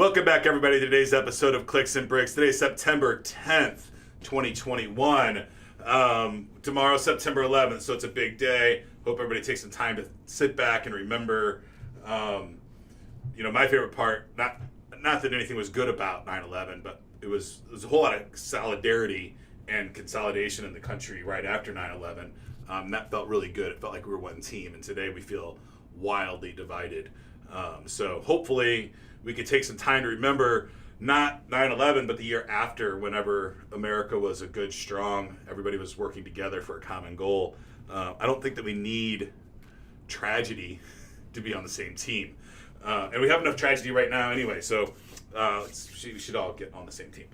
Welcome back, everybody, to today's episode of Clicks and Bricks. Today is September 10th, 2021. Tomorrow's September 11th, so it's a big day. Hope everybody takes some time to sit back and remember, my favorite part, not that anything was good about 9/11, but it was a whole lot of solidarity and consolidation in the country right after 9/11. That felt really good. It felt like we were one team, and today we feel wildly divided. So hopefully we could take some time to remember not 9/11, but the year after, whenever America was a good, strong, everybody was working together for a common goal. I don't think that we need tragedy to be on the same team. And we have enough tragedy right now anyway, so we should all get on the same team.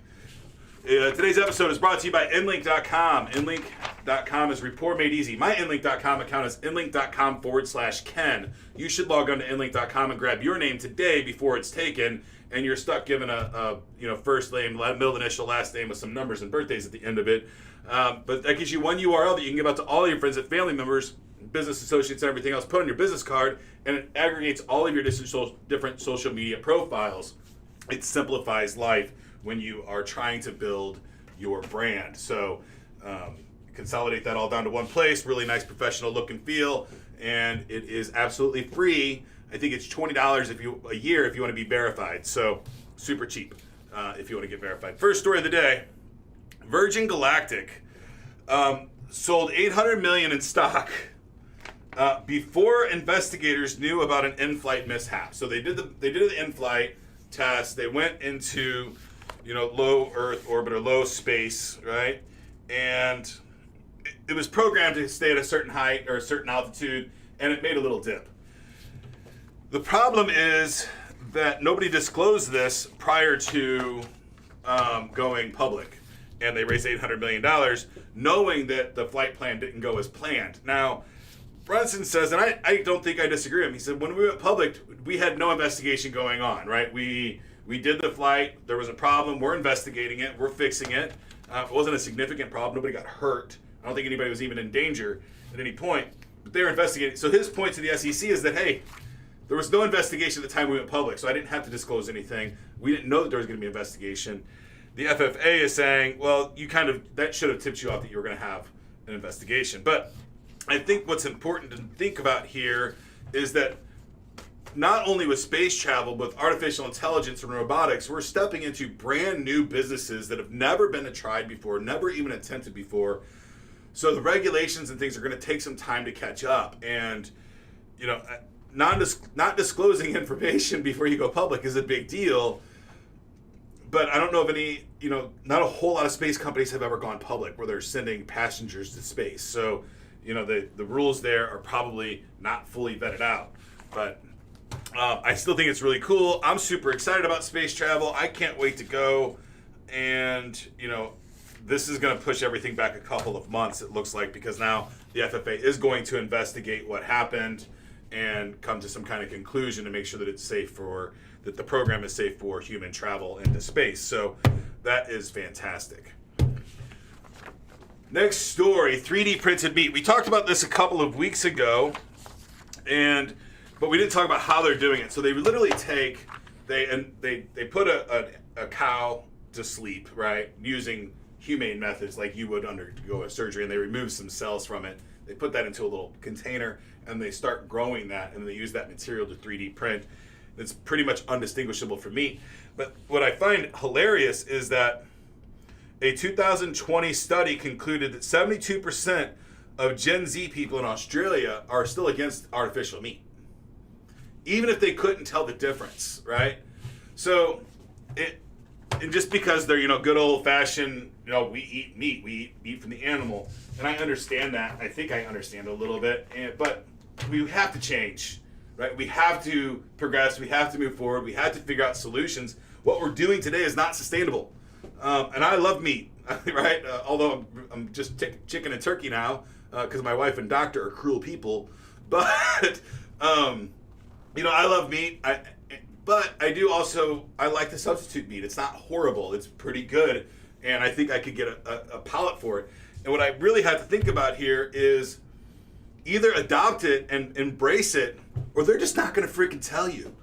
Today's episode is brought to you by Inlink.com. Inlink.com is report made easy. My Inlink.com account is Inlink.com/Ken. You should log on to Inlink.com and grab your name today before it's taken, and you're stuck giving a first name, middle initial, last name with some numbers and birthdays at the end of it. But that gives you one URL that you can give out to all your friends and family members, business associates, and everything else. Put on your business card, and it aggregates all of your different social media profiles. It simplifies life when you are trying to build your brand. So consolidate that all down to one place, really nice professional look and feel, and it is absolutely free. I think it's $20 a year if you want to be verified. So super cheap if you want to get verified. First story of the day, Virgin Galactic sold $800 million in stock before investigators knew about an in-flight mishap. So they did the in-flight test. They went into low Earth orbit or low space, right? And it was programmed to stay at a certain height or a certain altitude, and it made a little dip. The problem is that nobody disclosed this prior to going public, and they raised $800 million knowing that the flight plan didn't go as planned. Now, Brunson says, and I don't think I disagree with him, he said, when we went public, we had no investigation going on, right? We did the flight. There was a problem. We're investigating it. We're fixing it. It wasn't a significant problem. Nobody got hurt. I don't think anybody was even in danger at any point. But they were investigating. So his point to the SEC is that, hey, there was no investigation at the time we went public, so I didn't have to disclose anything. We didn't know that there was going to be an investigation. The FFA is saying, well, that should have tipped you off that you were going to have an investigation. But I think what's important to think about here is that not only with space travel, but with artificial intelligence and robotics, we're stepping into brand new businesses that have never been tried before, never even attempted before. So the regulations and things are going to take some time to catch up. And, not disclosing information before you go public is a big deal. But I don't know of any, not a whole lot of space companies have ever gone public where they're sending passengers to space. So, the rules there are probably not fully vetted out. But I still think it's really cool. I'm super excited about space travel. I can't wait to go. And, this is going to push everything back a couple of months, it looks like, because now the FFA is going to investigate what happened and come to some kind of conclusion to make sure that it's safe that the program is safe for human travel into space. So that is fantastic. Next story, 3D printed meat. We talked about this a couple of weeks ago, but we didn't talk about how they're doing it. So they literally they put a cow to sleep, right, using humane methods like you would undergo a surgery, and they remove some cells from it. They put that into a little container, and they start growing that, and they use that material to 3D print. It's pretty much undistinguishable from meat. But what I find hilarious is that a 2020 study concluded that 72% of Gen Z people in Australia are still against artificial meat, even if they couldn't tell the difference, right? So, and just because they're, good old-fashioned, we eat meat, we eat meat from the animal, and I understand that. I think I understand a little bit, but we have to change, right? We have to progress. We have to move forward. We have to figure out solutions. What we're doing today is not sustainable, and I love meat, right? Although I'm just chicken and turkey now because my wife and doctor are cruel people, but I love meat. But I do also, I like the substitute meat. It's not horrible. It's pretty good. And I think I could get a palate for it. And what I really have to think about here is either adopt it and embrace it, or they're just not going to freaking tell you.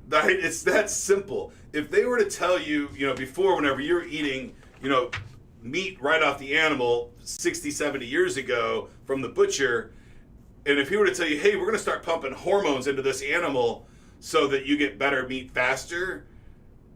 Right? It's that simple. If they were to tell you, before, whenever you're eating, meat right off the animal 60, 70 years ago from the butcher, and if he were to tell you, hey, we're going to start pumping hormones into this animal so that you get better meat faster,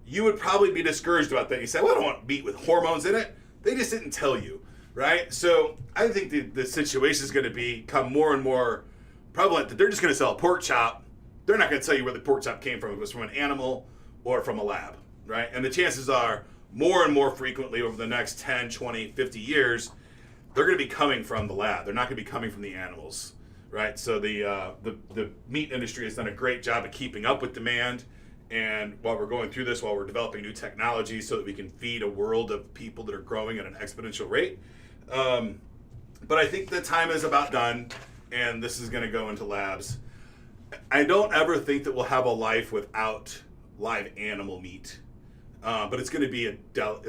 you would probably be discouraged about that. You say, well, I don't want meat with hormones in it. They just didn't tell you, right? So I think the situation is going to become more and more prevalent that they're just going to sell a pork chop. They're not going to tell you where the pork chop came from. If it was from an animal or from a lab, right? And the chances are more and more frequently over the next 10, 20, 50 years, they're going to be coming from the lab. They're not going to be coming from the animals, right? So the meat industry has done a great job of keeping up with demand. And while we're going through this, while we're developing new technology so that we can feed a world of people that are growing at an exponential rate. But I think the time is about done, and this is going to go into labs. I don't ever think that we'll have a life without live animal meat, but it's going to be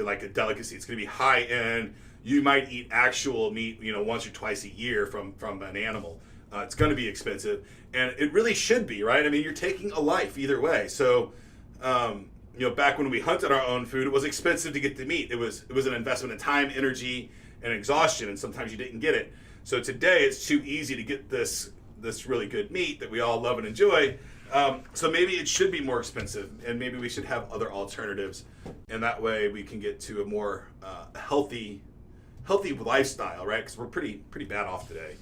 like a delicacy. It's going to be high end. You might eat actual meat, once or twice a year from an animal. It's going to be expensive, and it really should be, right? I mean, you're taking a life either way. So, back when we hunted our own food, it was expensive to get the meat. It was an investment in time, energy, and exhaustion, and sometimes you didn't get it. So today, it's too easy to get this really good meat that we all love and enjoy. So maybe it should be more expensive, and maybe we should have other alternatives, and that way we can get to a more healthy lifestyle, right? Because we're pretty bad off today.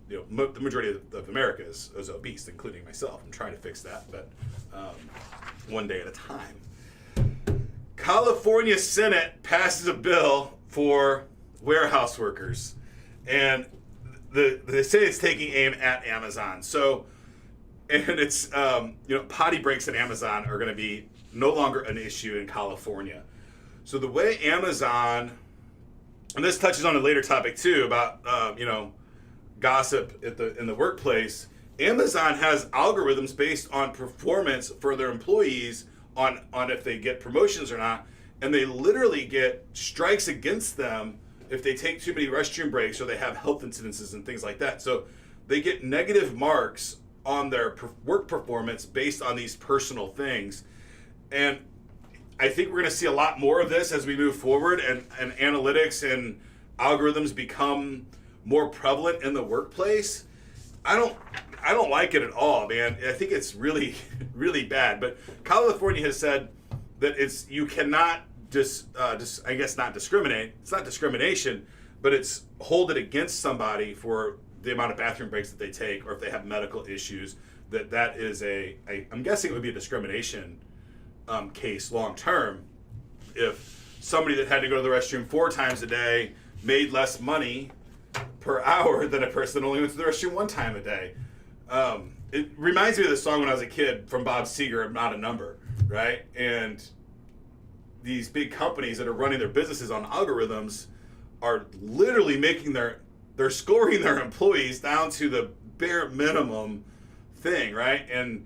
The majority of America is obese, including myself. I'm trying to fix that, but one day at a time. California Senate passes a bill for warehouse workers, and they say it's taking aim at Amazon. So, and it's potty breaks at Amazon are going to be no longer an issue in California. So the way Amazon, and this touches on a later topic too about gossip in the workplace. Amazon has algorithms based on performance for their employees on if they get promotions or not, and they literally get strikes against them if they take too many restroom breaks or they have health incidences and things like that. So they get negative marks on their work performance based on these personal things. And I think we're going to see a lot more of this as we move forward, and analytics and algorithms become more prevalent in the workplace. I don't like it at all, man. I think it's really, really bad. But California has said that you cannot I guess not discriminate. It's not discrimination, but it's hold it against somebody for the amount of bathroom breaks that they take, or if they have medical issues. That is I'm guessing it would be a discrimination case long term. If somebody that had to go to the restroom 4 times a day made less money per hour than a person that only went to the restroom 1 time a day. It reminds me of the song when I was a kid from Bob Seger, I'm Not a Number, right? And these big companies that are running their businesses on algorithms are literally they're scoring their employees down to the bare minimum thing, right? And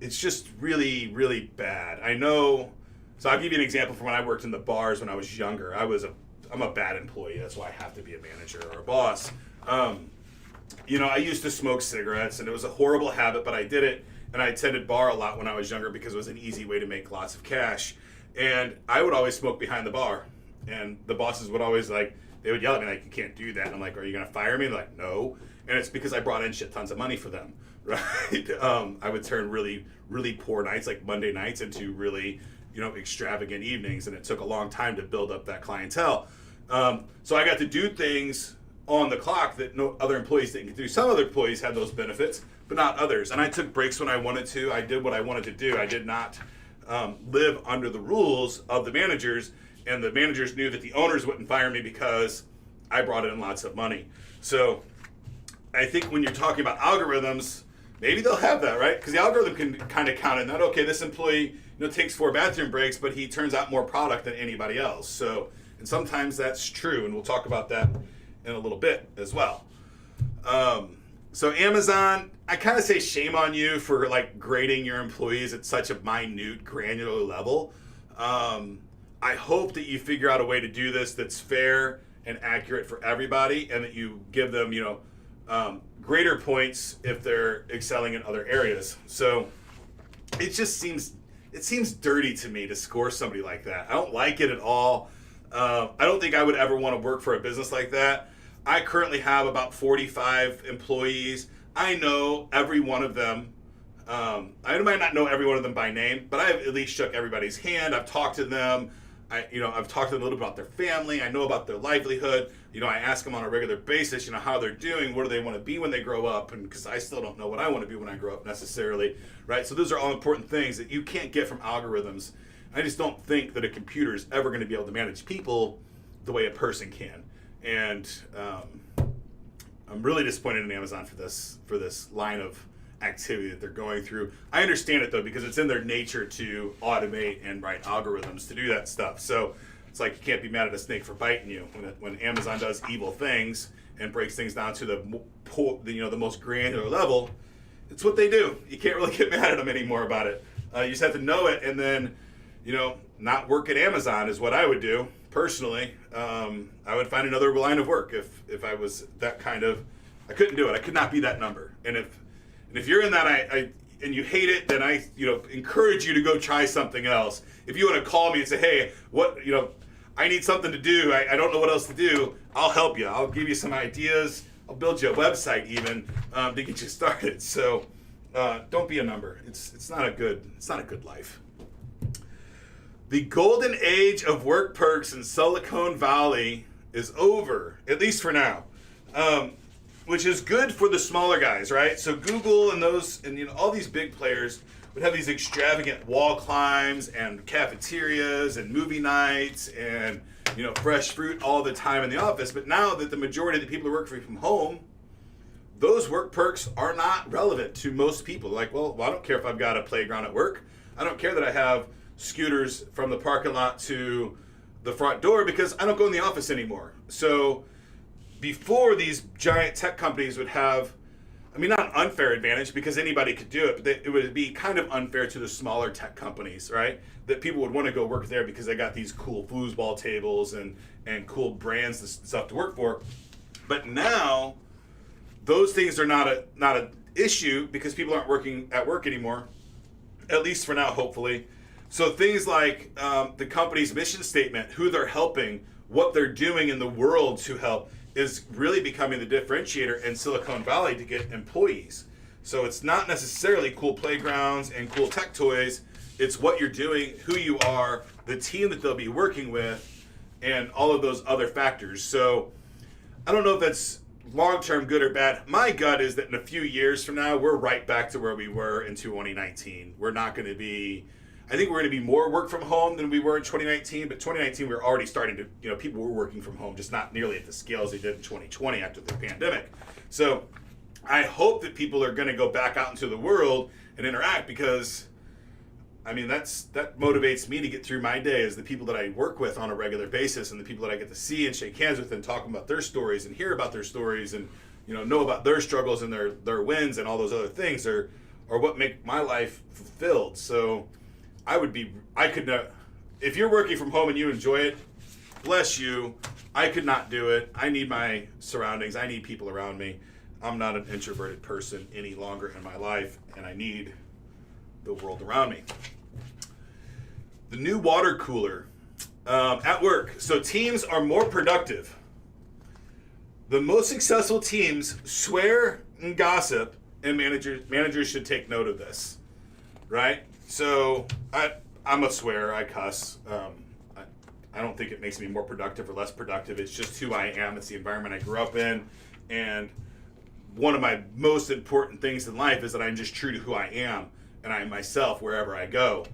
it's just really, really bad. I know, so I'll give you an example from when I worked in the bars when I was younger. I'm a bad employee. That's why I have to be a manager or a boss. I used to smoke cigarettes, and it was a horrible habit, but I did it. And I attended bar a lot when I was younger because it was an easy way to make lots of cash. And I would always smoke behind the bar. And the bosses would always they would yell at me like, you can't do that. And I'm like, are you going to fire me? They're like, no. And it's because I brought in shit tons of money for them, right? I would turn really, really poor nights, like Monday nights, into really, extravagant evenings. And it took a long time to build up that clientele. So I got to do things on the clock that no other employees didn't get to do. Some other employees had those benefits, but not others. And I took breaks when I wanted to. I did what I wanted to do. I did not live under the rules of the managers, and the managers knew that the owners wouldn't fire me because I brought in lots of money. So I think when you're talking about algorithms, maybe they'll have that, right? Because the algorithm can kind of count in that, okay, this employee takes 4 bathroom breaks, but he turns out more product than anybody else. So, and sometimes that's true, and we'll talk about that in a little bit as well. So Amazon, I kind of say shame on you for grading your employees at such a minute, granular level. I hope that you figure out a way to do this that's fair and accurate for everybody, and that you give them, greater points if they're excelling in other areas. So it just seems dirty to me to score somebody like that. I don't like it at all. I don't think I would ever want to work for a business like that. I currently have about 45 employees. I know every one of them. I might not know every one of them by name, but I've at least shook everybody's hand. I've talked to them. I've talked to them a little bit about their family. I know about their livelihood. I ask them on a regular basis, how they're doing, what do they want to be when they grow up, and because I still don't know what I want to be when I grow up necessarily, right? So those are all important things that you can't get from algorithms. I just don't think that a computer is ever going to be able to manage people the way a person can, and I'm really disappointed in Amazon for this line of activity that they're going through. I understand it though, because it's in their nature to automate and write algorithms to do that stuff. So it's like you can't be mad at a snake for biting you. When Amazon does evil things and breaks things down to the most granular level, it's what they do. You can't really get mad at them anymore about it. You just have to know it, and then not work at Amazon is what I would do personally. I would find another line of work if I was that kind of. I couldn't do it. I could not be that number. And if you're in that, and you hate it, then I encourage you to go try something else. If you want to call me and say, hey, I need something to do. I don't know what else to do. I'll help you. I'll give you some ideas. I'll build you a website even to get you started. So don't be a number. It's not a good life. The golden age of work perks in Silicon Valley is over, at least for now. Which is good for the smaller guys, right? So Google and all these big players would have these extravagant wall climbs and cafeterias and movie nights and fresh fruit all the time in the office. But now that the majority of the people are working from home, those work perks are not relevant to most people. Like, well, I don't care if I've got a playground at work. I don't care that I have scooters from the parking lot to the front door because I don't go in the office anymore. So before, these giant tech companies would have, not an unfair advantage because anybody could do it, but it would be kind of unfair to the smaller tech companies, right? That people would want to go work there because they got these cool foosball tables and cool brands and stuff to work for. But now, those things are not an issue because people aren't working at work anymore, at least for now, hopefully. So things like the company's mission statement, who they're helping, what they're doing in the world to help, is really becoming the differentiator in Silicon Valley to get employees. So it's not necessarily cool playgrounds and cool tech toys. It's what you're doing, who you are, the team that they'll be working with, and all of those other factors. So I don't know if that's long-term good or bad. My gut is that in a few years from now, we're right back to where we were in 2019. We're not going to be... I think we're going to be more work from home than we were in 2019, but 2019 we were already starting to, people were working from home, just not nearly at the scales they did in 2020 after the pandemic. So I hope that people are going to go back out into the world and interact because, that motivates me to get through my day is the people that I work with on a regular basis and the people that I get to see and shake hands with and talk about their stories and hear about their stories and, know about their struggles and their wins and all those other things are what make my life fulfilled. So if you're working from home and you enjoy it, bless you. I could not do it. I need my surroundings. I need people around me. I'm not an introverted person any longer in my life, and I need the world around me. The new water cooler at work. So teams are more productive. The most successful teams swear and gossip, and managers should take note of this, right? So I'm a swearer. I cuss. I don't think it makes me more productive or less productive. It's just who I am. It's the environment I grew up in. And one of my most important things in life is that I'm just true to who I am. And I am myself wherever I go.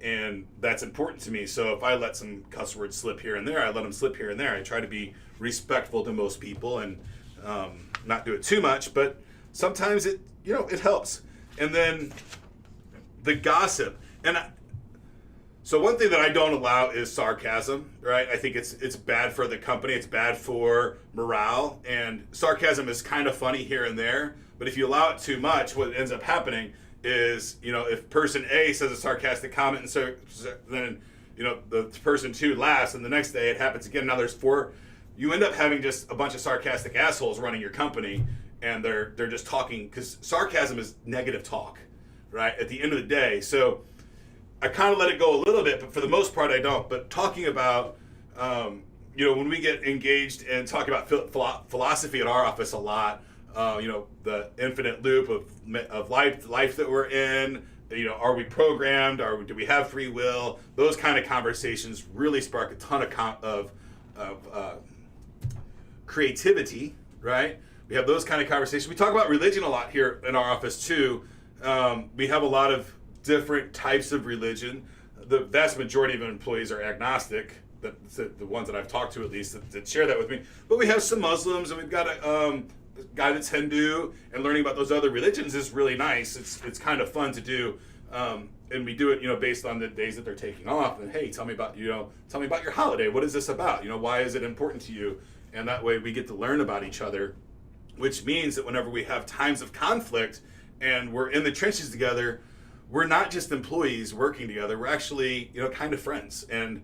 And that's important to me. So if I let some cuss words slip here and there, I let them slip here and there. I try to be respectful to most people and not do it too much. But sometimes it helps. And then the gossip. So one thing that I don't allow is sarcasm, right? I think it's bad for the company. It's bad for morale. And sarcasm is kind of funny here and there. But if you allow it too much, what ends up happening is, if person A says a sarcastic comment, and so then, the person 2 laughs, and the next day it happens again. Now there's 4. You end up having just a bunch of sarcastic assholes running your company, and they're just talking, because sarcasm is negative talk. right? At the end of the day. So I kind of let it go a little bit, but for the most part, I don't. But talking about, when we get engaged and talk about philosophy at our office a lot, the infinite loop of life that we're in, are we programmed? Do we have free will? Those kind of conversations really spark a ton of creativity, right? We have those kind of conversations. We talk about religion a lot here in our office too. We have a lot of different types of religion. The vast majority of employees are agnostic. The ones that I've talked to, at least, that share that with me. But we have some Muslims, and we've got a guy that's Hindu, and learning about those other religions is really nice. It's kind of fun to do, and we do it, based on the days that they're taking off. And hey, tell me about your holiday. What is this about? Why is it important to you? And that way we get to learn about each other, which means that whenever we have times of conflict and we're in the trenches together, we're not just employees working together. We're actually, kind of friends, and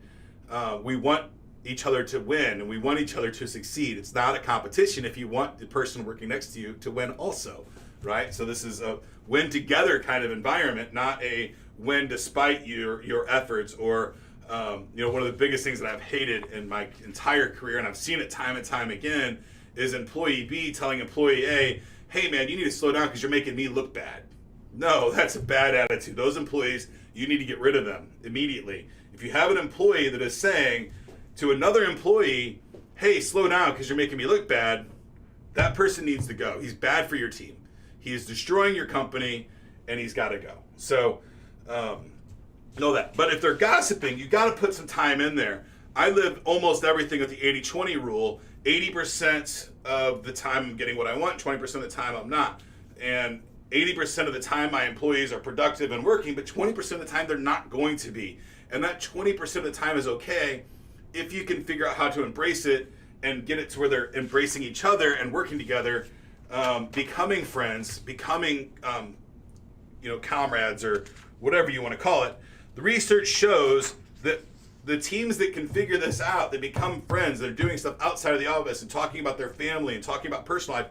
we want each other to win, and we want each other to succeed. It's not a competition if you want the person working next to you to win also, right? So this is a win together kind of environment, not a win despite your efforts. Or one of the biggest things that I've hated in my entire career, and I've seen it time and time again, is employee B telling employee A, hey man, you need to slow down because you're making me look bad. No, that's a bad attitude. Those employees, you need to get rid of them immediately. If you have an employee that is saying to another employee, hey, slow down because you're making me look bad, that person needs to go. He's bad for your team. He is destroying your company, and he's got to go. So know that. But if they're gossiping, you got to put some time in there. I live almost everything with the 80-20 rule. 80% of the time I'm getting what I want, 20% of the time I'm not. And 80% of the time my employees are productive and working, but 20% of the time they're not going to be. And that 20% of the time is okay if you can figure out how to embrace it and get it to where they're embracing each other and working together, becoming friends, becoming comrades, or whatever you want to call it. The research shows that the teams that can figure this out, they become friends, they're doing stuff outside of the office and talking about their family and talking about personal life,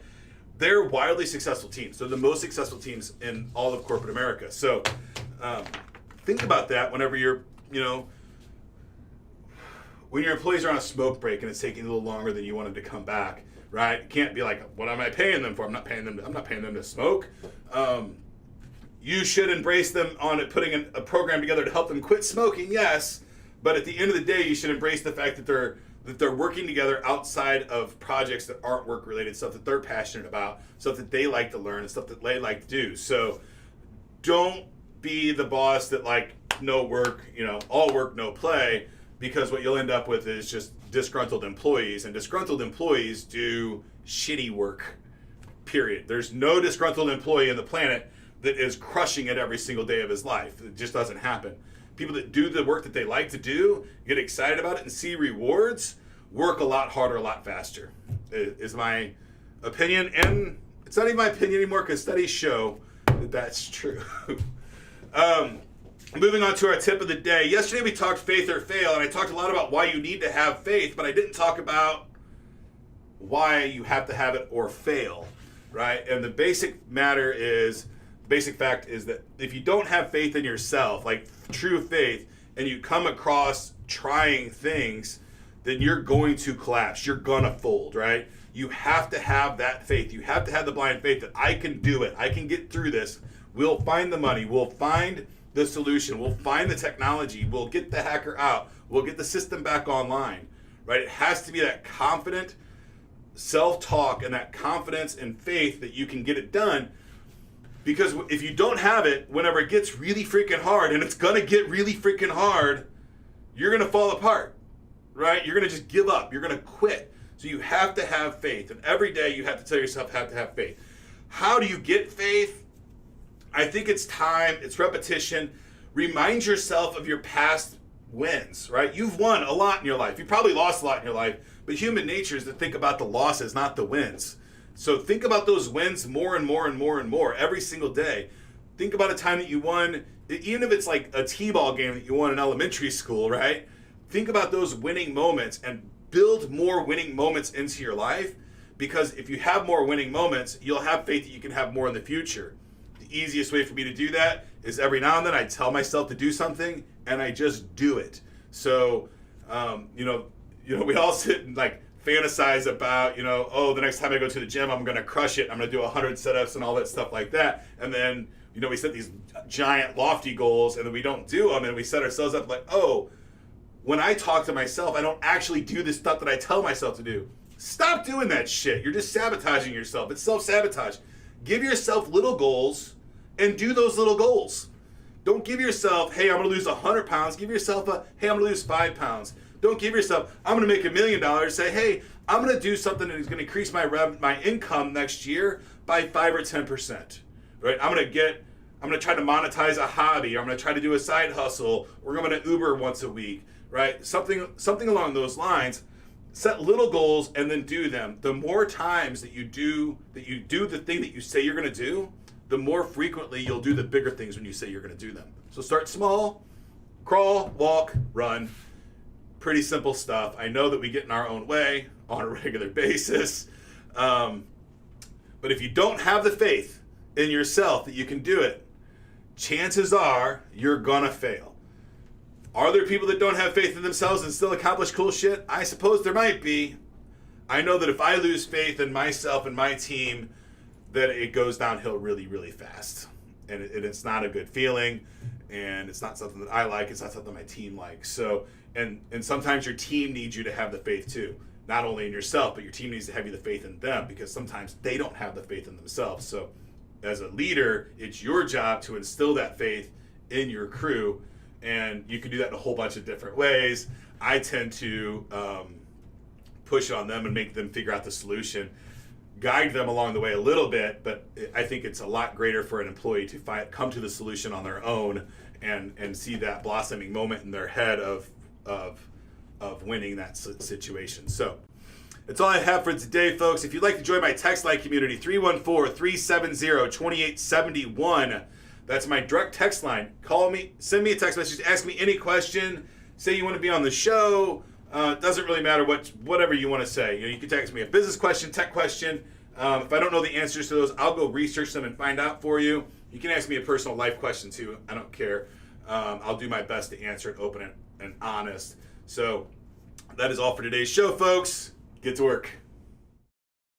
they're wildly successful teams. They're the most successful teams in all of corporate America. So think about that whenever when your employees are on a smoke break and it's taking a little longer than you wanted to come back, right? You can't be like, what am I paying them for? I'm not paying them to smoke. You should embrace them on it, putting a program together to help them quit smoking, yes. But at the end of the day, you should embrace the fact that they're working together outside of projects that aren't work-related, stuff that they're passionate about, stuff that they like to learn, and stuff that they like to do. So don't be the boss that no work, all work, no play, because what you'll end up with is just disgruntled employees, and disgruntled employees do shitty work, period. There's no disgruntled employee on the planet that is crushing it every single day of his life. It just doesn't happen. People that do the work that they like to do, get excited about it, and see rewards, work a lot harder, a lot faster, is my opinion. And it's not even my opinion anymore because studies show that that's true. Moving on to our tip of the day. Yesterday we talked faith or fail, and I talked a lot about why you need to have faith, but I didn't talk about why you have to have it or fail, right? And the basic fact is that if you don't have faith in yourself, like true faith, and you come across trying things, then you're going to collapse. You're gonna fold, right? You have to have that faith. You have to have the blind faith that I can do it. I can get through this. We'll find the money. We'll find the solution. We'll find the technology. We'll get the hacker out. We'll get the system back online, right? It has to be that confident self-talk and that confidence and faith that you can get it done. Because if you don't have it, whenever it gets really freaking hard, and it's going to get really freaking hard, you're going to fall apart, right? You're going to just give up. You're going to quit. So you have to have faith. And every day you have to tell yourself, have to have faith. How do you get faith? I think it's time, it's repetition. Remind yourself of your past wins, right? You've won a lot in your life. You probably lost a lot in your life, but human nature is to think about the losses, not the wins. So think about those wins more and more and more and more every single day. Think about a time that you won, even if it's like a t-ball game that you won in elementary school, right? Think about those winning moments and build more winning moments into your life, because if you have more winning moments, you'll have faith that you can have more in the future. The easiest way for me to do that is every now and then I tell myself to do something and I just do it. So, we all sit and like fantasize about, the next time I go to the gym, I'm going to crush it. I'm going to do 100 setups and all that stuff like that. And then, we set these giant lofty goals and then we don't do them, and we set ourselves up like, oh, when I talk to myself, I don't actually do the stuff that I tell myself to do. Stop doing that shit. You're just sabotaging yourself. It's self-sabotage. Give yourself little goals and do those little goals. Don't give yourself, hey, I'm going to lose 100 pounds. Give yourself hey, I'm going to lose 5 pounds. Don't give yourself, I'm going to make $1 million. Say, hey, I'm going to do something that is going to increase my income next year by 5 or 10%. Right? I'm going to try to monetize a hobby. I'm going to try to do a side hustle. Or I'm going to Uber once a week. Right? Something along those lines. Set little goals and then do them. The more times that you do the thing that you say you're going to do, the more frequently you'll do the bigger things when you say you're going to do them. So start small, crawl, walk, run. Pretty simple stuff. I know that we get in our own way on a regular basis. But if you don't have the faith in yourself that you can do it, chances are you're going to fail. Are there people that don't have faith in themselves and still accomplish cool shit? I suppose there might be. I know that if I lose faith in myself and my team, that it goes downhill really, really fast. And it's not a good feeling. And it's not something that I like. It's not something my team likes. So, and sometimes your team needs you to have the faith too. Not only in yourself, but your team needs to have you the faith in them, because sometimes they don't have the faith in themselves. So as a leader, it's your job to instill that faith in your crew. And you can do that in a whole bunch of different ways. I tend to push on them and make them figure out the solution, guide them along the way a little bit, but I think it's a lot greater for an employee to come to the solution on their own and see that blossoming moment in their head of winning that situation. So that's all I have for today, folks. If you'd like to join my text line community, 314-370-2871. That's my direct text line. Call me, send me a text message, ask me any question, say you want to be on the show. Doesn't really matter whatever you want to say. You can text me a business question, tech question. If I don't know the answers to those, I'll go research them and find out for you. You can ask me a personal life question too. I don't care. I'll do my best to answer it open and honest. So that is all for today's show, folks. Get to work.